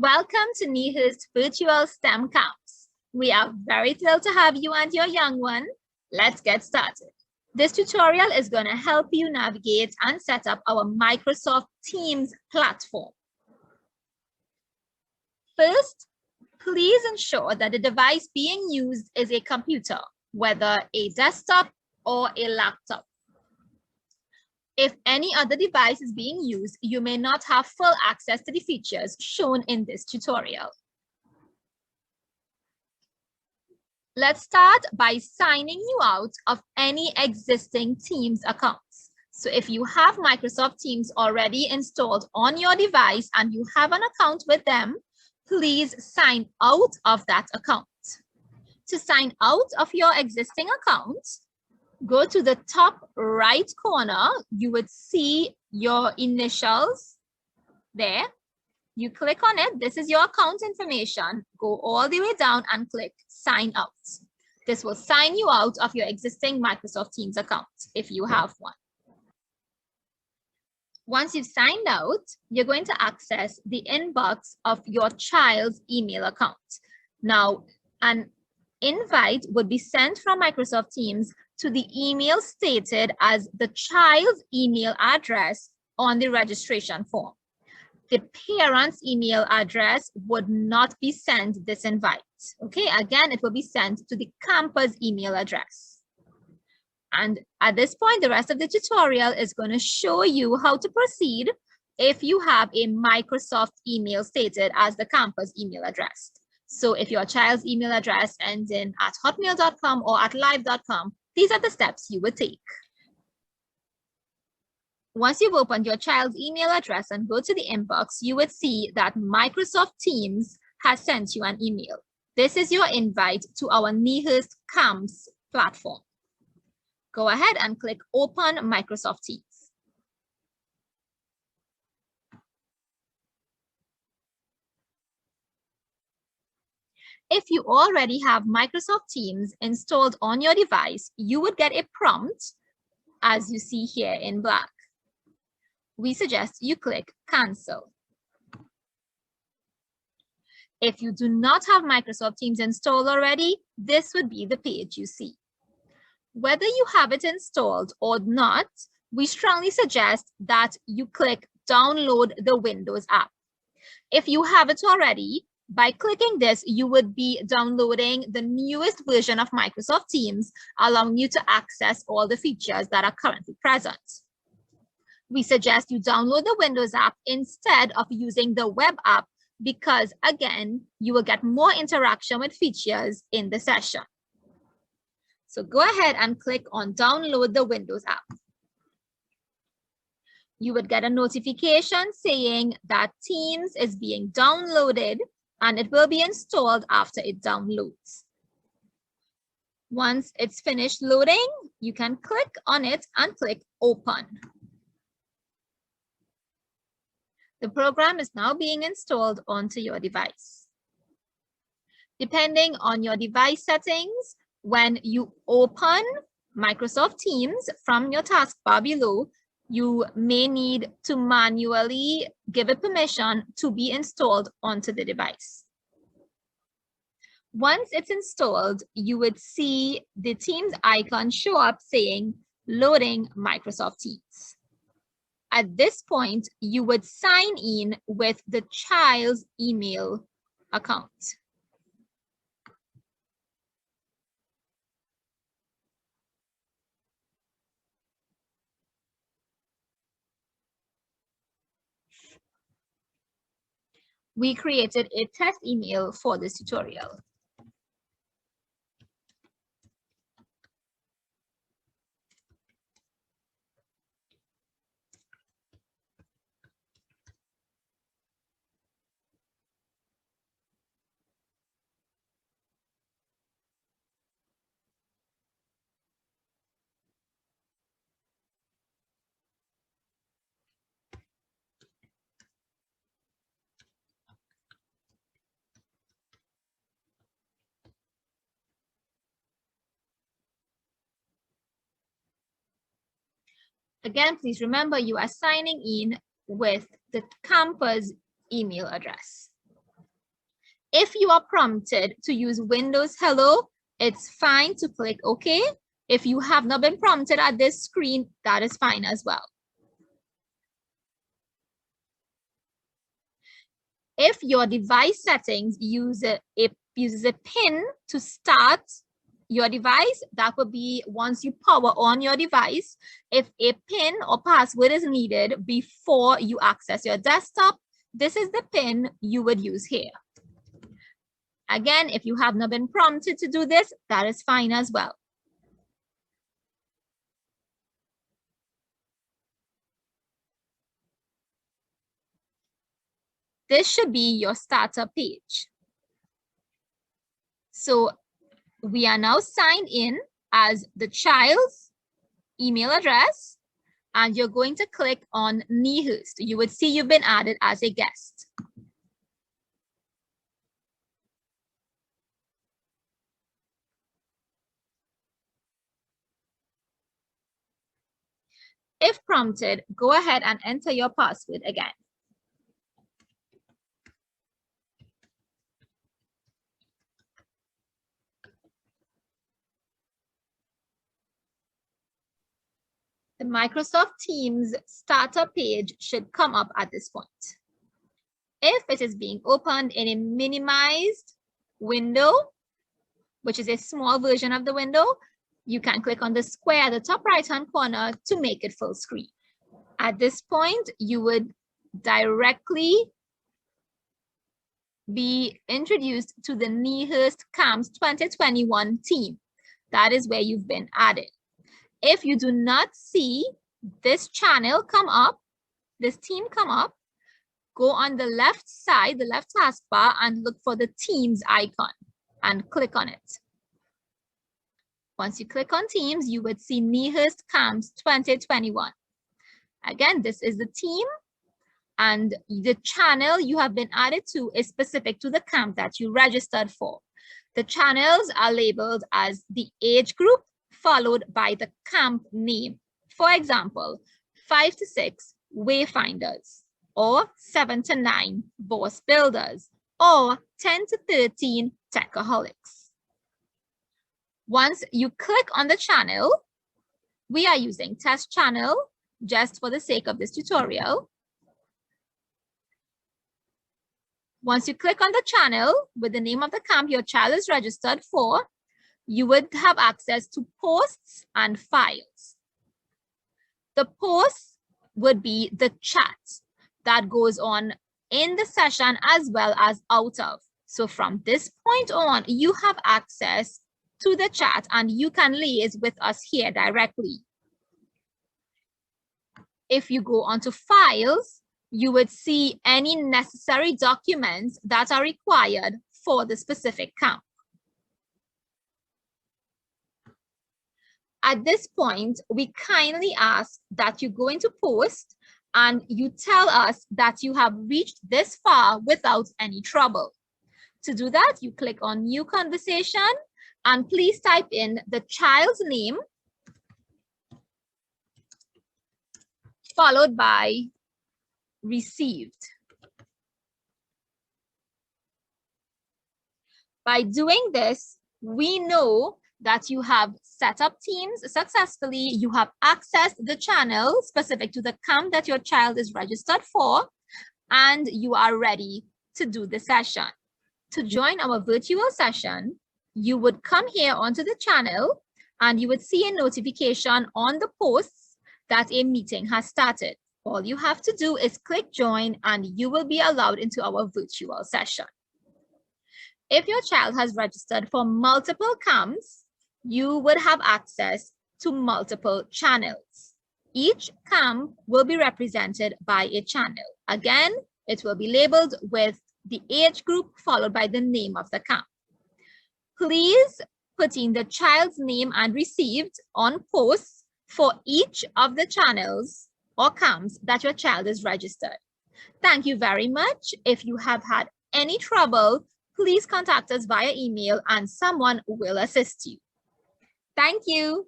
Welcome to NEHU's virtual STEM camps. We are very thrilled to have you and your young one. Let's get started. This tutorial is going to help you navigate and set up our Microsoft Teams platform. First, please ensure that the device being used is a computer, whether a desktop or a laptop. If any other device is being used, you may not have full access to the features shown in this tutorial. Let's start by signing you out of any existing Teams accounts. So if you have Microsoft Teams already installed on your device and you have an account with them, please sign out of that account. To sign out of your existing account, go to the top right corner. You would see your initials there. You click on it. This is your account information. Go all the way down and click sign out. This will sign you out of your existing Microsoft Teams account if you have one. Once you've signed out, you're going to access the inbox of your child's email account. Now, an invite would be sent from Microsoft Teams to the email stated as the child's email address on the registration form. The parent's email address would not be sent this invite. Okay, again, it will be sent to the campus email address. And at this point, the rest of the tutorial is going to show you how to proceed if you have a Microsoft email stated as the campus email address. So if your child's email address ends in @hotmail.com or @live.com, these are the steps you would take. Once you've opened your child's email address and go to the inbox, you would see that Microsoft Teams has sent you an email. This is your invite to our NEHU's Camps platform. Go ahead and click Open Microsoft Teams. If you already have Microsoft Teams installed on your device, you would get a prompt as you see here in black. We suggest you click Cancel. If you do not have Microsoft Teams installed already, this would be the page you see. Whether you have it installed or not, we strongly suggest that you click Download the Windows app. If you have it already, by clicking this, you would be downloading the newest version of Microsoft Teams, allowing you to access all the features that are currently present. We suggest you download the Windows app instead of using the web app because, again, you will get more interaction with features in the session. So go ahead and click on Download the Windows app. You would get a notification saying that Teams is being downloaded and it will be installed after it downloads. Once it's finished loading, you can click on it and click Open. The program is now being installed onto your device. Depending on your device settings, when you open Microsoft Teams from your taskbar below, you may need to manually give it permission to be installed onto the device. Once it's installed, you would see the Teams icon show up saying Loading Microsoft Teams. At this point, you would sign in with the child's email account. We created a test email for this tutorial. Again, please remember you are signing in with the campus email address. If you are prompted to use Windows Hello, it's fine to click OK. If you have not been prompted at this screen, that is fine as well. If your device settings uses a pin to start your device, that will be once you power on your device. If a PIN or password is needed before you access your desktop, this is the PIN you would use here. Again, if you have not been prompted to do this, that is fine as well. This should be your starter page. So we are now signed in as the child's email address, and you're going to click on Nehurst. You would see you've been added as a guest. If prompted, go ahead and enter your password again. The Microsoft Teams starter page should come up at this point. If it is being opened in a minimized window, which is a small version of the window, you can click on the square at the top right-hand corner to make it full screen. At this point, you would directly be introduced to the Nehurst CAMS 2021 team. That is where you've been added. If you do not see this channel come up, this team come up, go on the left side, the left taskbar, and look for the Teams icon and click on it. Once you click on Teams, you would see Nehurst CAMS 2021. Again, this is the team, and the channel you have been added to is specific to the camp that you registered for. The channels are labeled as the age group, followed by the camp name. For example, 5 to 6 Wayfinders, or 7 to 9 Boss Builders, or 10 to 13 Techaholics. Once you click on the channel, we are using test channel just for the sake of this tutorial. Once you click on the channel with the name of the camp your child is registered for, you would have access to posts and files. The posts would be the chat that goes on in the session as well as out of. So from this point on, you have access to the chat and you can liaise with us here directly. If you go onto files, you would see any necessary documents that are required for the specific camp. At this point, we kindly ask that you go into post and you tell us that you have reached this far without any trouble. To do that, you click on New Conversation and please type in the child's name followed by received. By doing this, we know that you have set up Teams successfully, you have accessed the channel specific to the camp that your child is registered for, and you are ready to do the session. To join our virtual session, you would come here onto the channel and you would see a notification on the posts that a meeting has started. All you have to do is click join and you will be allowed into our virtual session. If your child has registered for multiple camps, you would have access to multiple channels. Each camp will be represented by a channel. Again, it will be labeled with the age group followed by the name of the camp. Please put in the child's name and received on posts for each of the channels or camps that your child is registered. Thank you very much. If you have had any trouble, please contact us via email and someone will assist you. Thank you.